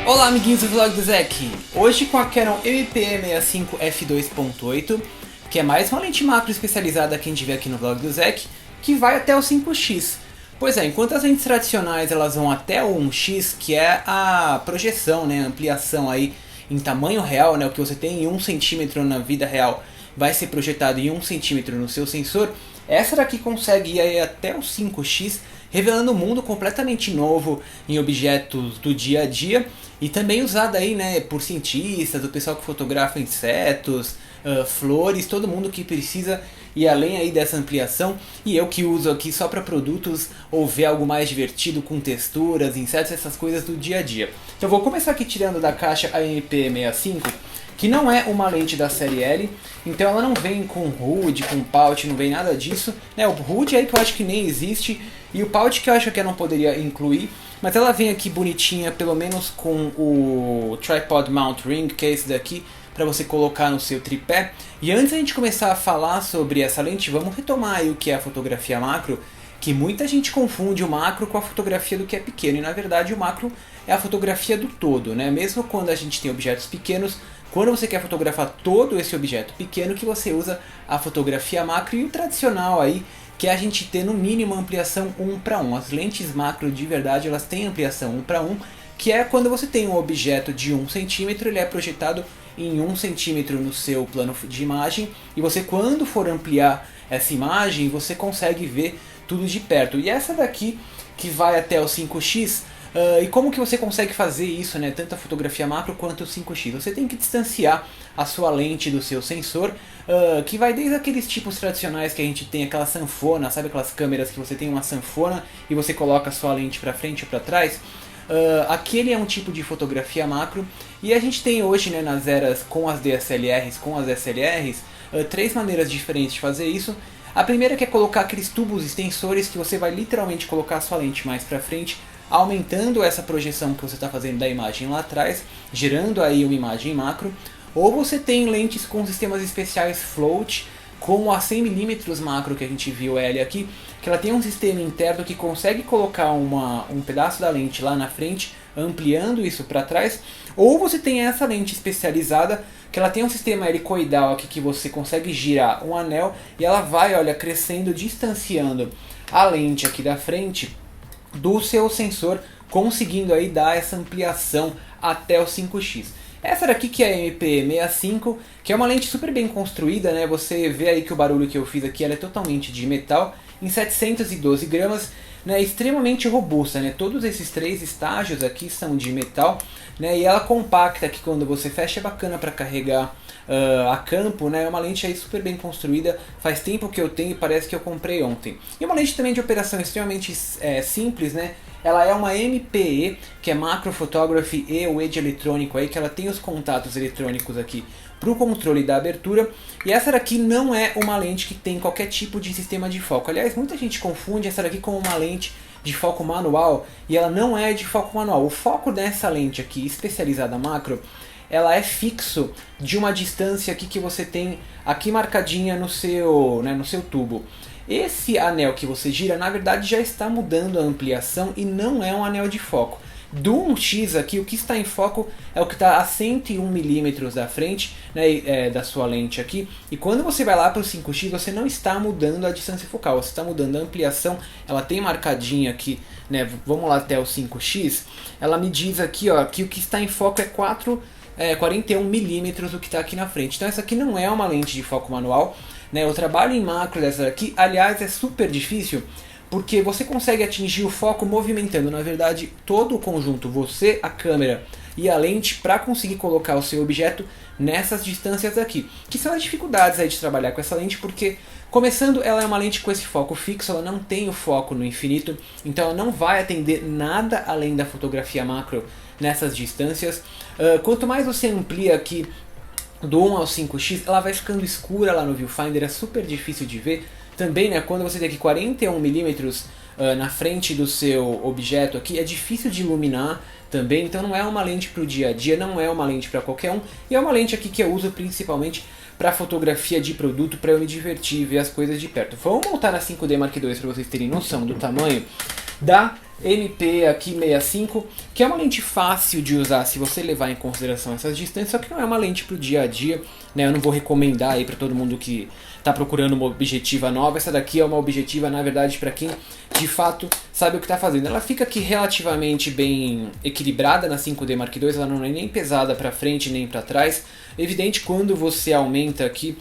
Olá amiguinhos do Vlog do Zek, hoje com a Canon MP65 f2.8, que é mais uma lente macro especializada que a gente vê aqui no Vlog do Zek, que vai até o 5x. Pois é, enquanto as lentes tradicionais elas vão até o 1x, que é a projeção, né, a ampliação aí em tamanho real, né, o que você tem em 1 cm na vida real vai ser projetado em 1 cm no seu sensor, essa daqui consegue ir aí até o 5x, revelando um mundo completamente novo em objetos do dia a dia e também usada aí, né, por cientistas, o pessoal que fotografa insetos, flores, todo mundo que precisa ir além aí dessa ampliação, e eu que uso aqui só para produtos ou ver algo mais divertido com texturas, insetos, essas coisas do dia a dia. Então vou começar aqui tirando da caixa a MP65, que não é uma lente da série L, então ela não vem com HUD, com pouch, não vem nada disso, né? O HUD aí que eu acho que nem existe, e o pouch que eu acho que eu não poderia incluir, mas ela vem aqui bonitinha, pelo menos com o Tripod Mount Ring, que é esse daqui, para você colocar no seu tripé. E antes da gente começar a falar sobre essa lente, vamos retomar aí o que é a fotografia macro, que muita gente confunde o macro com a fotografia do que é pequeno, e na verdade o macro é a fotografia do todo, né? Mesmo quando a gente tem objetos pequenos, quando você quer fotografar todo esse objeto pequeno, que você usa a fotografia macro, e o tradicional aí, que é a gente ter no mínimo ampliação 1:1. As lentes macro de verdade elas têm ampliação 1:1, que é quando você tem um objeto de 1 cm, ele é projetado em 1 cm no seu plano de imagem, e você quando for ampliar essa imagem, você consegue ver tudo de perto. E essa daqui, que vai até o 5x, e como que você consegue fazer isso, né? Tanto a fotografia macro quanto o 5x? Você tem que distanciar a sua lente do seu sensor, que vai desde aqueles tipos tradicionais que a gente tem, aquela sanfona, sabe aquelas câmeras que você tem uma sanfona e você coloca a sua lente para frente ou para trás? Aquele é um tipo de fotografia macro, e a gente tem hoje, né, nas eras com as DSLRs, com as SLRs, três maneiras diferentes de fazer isso. A primeira que é colocar aqueles tubos extensores que você vai literalmente colocar a sua lente mais para frente, aumentando essa projeção que você está fazendo da imagem lá atrás, gerando aí uma imagem macro. Ou você tem lentes com sistemas especiais float, como a 100mm macro que a gente viu L aqui, que ela tem um sistema interno que consegue colocar um pedaço da lente lá na frente, ampliando isso para trás. Ou você tem essa lente especializada, que ela tem um sistema helicoidal aqui que você consegue girar um anel, e ela vai, olha, crescendo, distanciando a lente aqui da frente do seu sensor, conseguindo aí dar essa ampliação até o 5x. Essa daqui que é a MP65, que é uma lente super bem construída, né? Você vê aí que o barulho que eu fiz aqui ela é totalmente de metal, em 712 gramas, né? Extremamente robusta, né? Todos esses três estágios aqui são de metal, né? E ela compacta, que quando você fecha é bacana para carregar a campo, né? É uma lente aí super bem construída, faz tempo que eu tenho e parece que eu comprei ontem. E uma lente também de operação extremamente simples, né? Ela é uma MPE, que é Macro Photography e o Edge eletrônico aí, que ela tem os contatos eletrônicos aqui para o controle da abertura. E essa daqui não é uma lente que tem qualquer tipo de sistema de foco. Aliás, muita gente confunde essa daqui com uma lente de foco manual, e ela não é de foco manual. O foco dessa lente aqui, especializada macro, ela é fixo de uma distância aqui que você tem aqui marcadinha no seu, né, no seu tubo. Esse anel que você gira, na verdade, já está mudando a ampliação e não é um anel de foco. Do 1x aqui, o que está em foco é o que está a 101mm da frente, né, da sua lente aqui. E quando você vai lá para o 5x, você não está mudando a distância focal, você está mudando a ampliação. Ela tem marcadinha aqui, né, vamos lá até o 5x. Ela me diz aqui, ó, que o que está em foco é 41mm o que está aqui na frente. Então essa aqui não é uma lente de foco manual, né? O trabalho em macro dessa daqui, aliás, é super difícil, porque você consegue atingir o foco movimentando, na verdade, todo o conjunto, você, a câmera e a lente, para conseguir colocar o seu objeto nessas distâncias aqui, que são as dificuldades aí de trabalhar com essa lente, porque começando, ela é uma lente com esse foco fixo, ela não tem o foco no infinito, então ela não vai atender nada além da fotografia macro nessas distâncias. Quanto mais você amplia aqui do 1 ao 5x, ela vai ficando escura lá no viewfinder, é super difícil de ver. Também, né, quando você tem aqui 41mm na frente do seu objeto aqui, é difícil de iluminar também, então não é uma lente para o dia a dia, não é uma lente para qualquer um, e é uma lente aqui que eu uso principalmente para fotografia de produto, para eu me divertir e ver as coisas de perto. Vamos montar na 5D Mark II para vocês terem noção do tamanho da MP aqui 65, que é uma lente fácil de usar se você levar em consideração essas distâncias, só que não é uma lente para o dia a dia, né? Eu não vou recomendar aí para todo mundo que está procurando uma objetiva nova. Essa daqui é uma objetiva, na verdade, para quem de fato sabe o que está fazendo. Ela fica aqui relativamente bem equilibrada na 5D Mark II, ela não é nem pesada para frente nem para trás. Evidente, quando você aumenta aqui,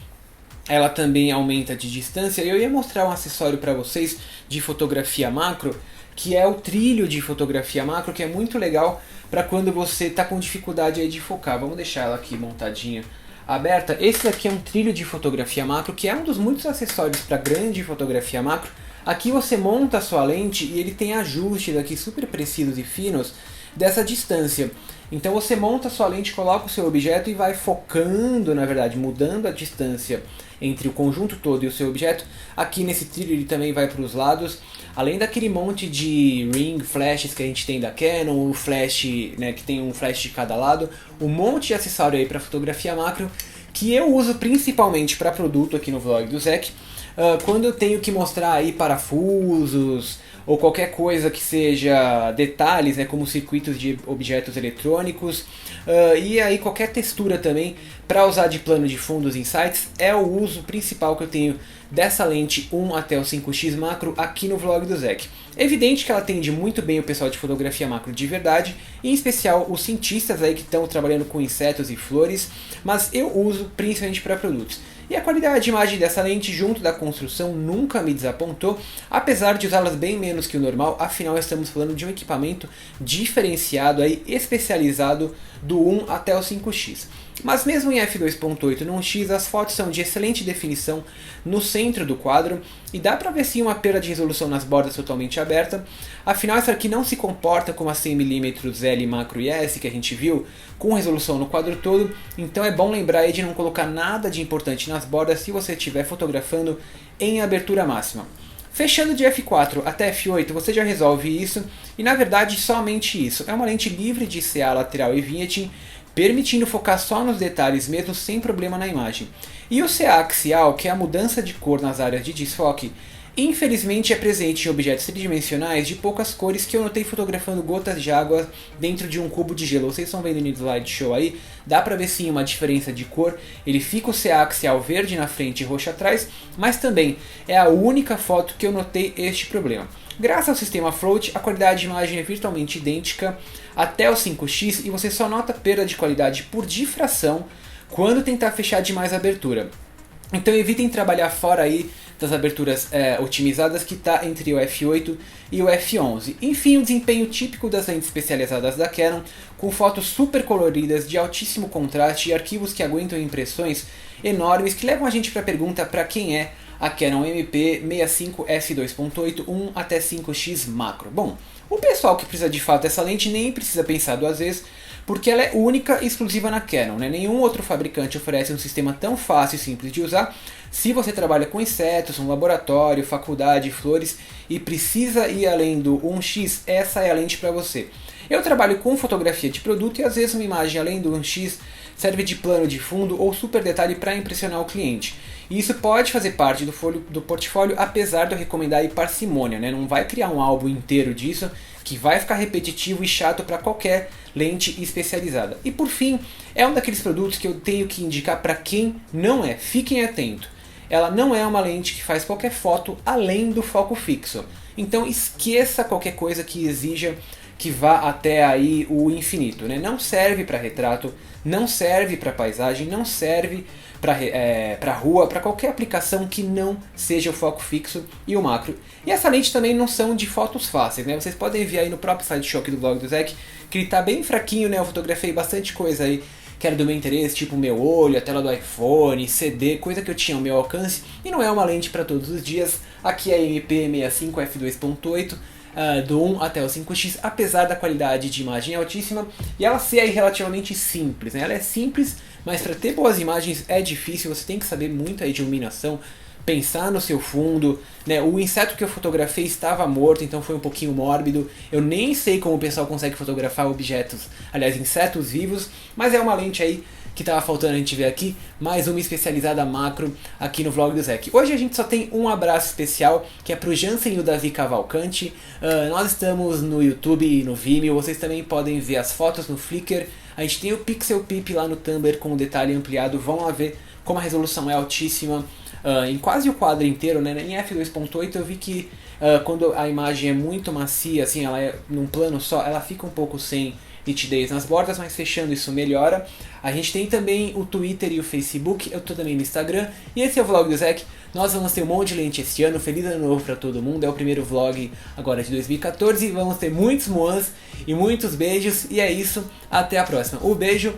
ela também aumenta de distância. Eu ia mostrar um acessório para vocês de fotografia macro, que é o trilho de fotografia macro, que é muito legal para quando você está com dificuldade aí de focar. Vamos deixar ela aqui montadinha, aberta. Esse aqui é um trilho de fotografia macro, que é um dos muitos acessórios para grande fotografia macro. Aqui você monta a sua lente e ele tem ajustes aqui super precisos e finos dessa distância. Então você monta a sua lente, coloca o seu objeto e vai focando, na verdade, mudando a distância entre o conjunto todo e o seu objeto. Aqui nesse trilho ele também vai para os lados. Além daquele monte de ring flashes que a gente tem da Canon, o flash, né, que tem um flash de cada lado, um monte de acessório aí para fotografia macro, que eu uso principalmente para produto aqui no vlog do Zec, quando eu tenho que mostrar aí parafusos ou qualquer coisa que seja detalhes, né, como circuitos de objetos eletrônicos, e aí qualquer textura também para usar de plano de fundo dos insights, é o uso principal que eu tenho dessa lente 1 até o 5x macro aqui no vlog do Zec. É evidente que ela atende muito bem o pessoal de fotografia macro de verdade, em especial os cientistas aí que estão trabalhando com insetos e flores, mas eu uso principalmente para produtos. E a qualidade de imagem dessa lente junto da construção nunca me desapontou, apesar de usá-las bem menos que o normal, afinal estamos falando de um equipamento diferenciado, aí, especializado do 1 até o 5x. Mas mesmo em f2.8 no 1x, as fotos são de excelente definição no centro do quadro e dá pra ver sim uma perda de resolução nas bordas totalmente aberta. Afinal, essa aqui não se comporta como a 100mm L macro e S que a gente viu, com resolução no quadro todo, então é bom lembrar aí de não colocar nada de importante nas bordas se você estiver fotografando em abertura máxima. Fechando de f4 até f8 você já resolve isso, e na verdade somente isso. É uma lente livre de CA lateral e vignetting, permitindo focar só nos detalhes mesmo sem problema na imagem. E o CA axial, que é a mudança de cor nas áreas de desfoque, infelizmente é presente em objetos tridimensionais de poucas cores que eu notei fotografando gotas de água dentro de um cubo de gelo. Vocês estão vendo no slideshow aí, dá pra ver sim uma diferença de cor. Ele fica o CA axial verde na frente e roxo atrás, mas também é a única foto que eu notei este problema. Graças ao sistema Float, a qualidade de imagem é virtualmente idêntica até o 5x e você só nota perda de qualidade por difração quando tentar fechar demais a abertura. Então evitem trabalhar fora aí das aberturas otimizadas que está entre o f8 e o f11. Enfim, o desempenho típico das lentes especializadas da Canon, com fotos super coloridas, de altíssimo contraste e arquivos que aguentam impressões enormes, que levam a gente para a pergunta para quem é a Canon MP65 f2.8 1 até 5x macro. Bom, o pessoal que precisa de fato dessa lente nem precisa pensar duas vezes, porque ela é única e exclusiva na Canon, né? Nenhum outro fabricante oferece um sistema tão fácil e simples de usar. Se você trabalha com insetos, um laboratório, faculdade, flores e precisa ir além do 1x, essa é a lente para você. Eu trabalho com fotografia de produto e às vezes uma imagem além do 1x serve de plano de fundo ou super detalhe para impressionar o cliente. E isso pode fazer parte do portfólio, apesar de eu recomendar aí parcimônia, né? Não vai criar um álbum inteiro disso, que vai ficar repetitivo e chato para qualquer lente especializada. E por fim, é um daqueles produtos que eu tenho que indicar para quem não é. Fiquem atentos. Ela não é uma lente que faz qualquer foto além do foco fixo. Então esqueça qualquer coisa que exija que vá até aí o infinito, né? Não serve para retrato, não serve para paisagem, não serve para rua, para qualquer aplicação que não seja o foco fixo e o macro. E essa lente também não são de fotos fáceis, né? Vocês podem ver aí no próprio slideshow aqui do blog do Zec, que ele tá bem fraquinho, né? Eu fotografei bastante coisa aí que era do meu interesse, tipo o meu olho, a tela do iPhone, CD, coisa que eu tinha ao meu alcance, e não é uma lente para todos os dias. Aqui é a MP65 f2.8, do 1 até o 5x, apesar da qualidade de imagem altíssima, e ela ser aí relativamente simples, né? Ela é simples, mas para ter boas imagens é difícil, você tem que saber muito aí de iluminação, pensar no seu fundo, né? O inseto que eu fotografei estava morto, então foi um pouquinho mórbido. Eu nem sei como o pessoal consegue fotografar objetos, aliás, insetos vivos, mas é uma lente aí que tava faltando a gente ver aqui, mais uma especializada macro aqui no vlog do Zek. Hoje a gente só tem um abraço especial, que é pro Jansen e o Davi Cavalcante. Nós estamos no YouTube e no Vimeo, vocês também podem ver as fotos no Flickr. A gente tem o Pixel Pip lá no Tumblr com o detalhe ampliado, vão lá ver como a resolução é altíssima. Em quase o quadro inteiro, né? Em f2.8 eu vi que quando a imagem é muito macia, assim, ela é num plano só, ela fica um pouco sem nitidez nas bordas, mas fechando isso melhora. A gente tem também o Twitter e o Facebook, eu tô também no Instagram, e esse é o vlog do Zek. Nós vamos ter um monte de lente esse ano, feliz ano novo pra todo mundo, é o primeiro vlog agora de 2014, vamos ter muitos moans e muitos beijos, e é isso, até a próxima. Um beijo!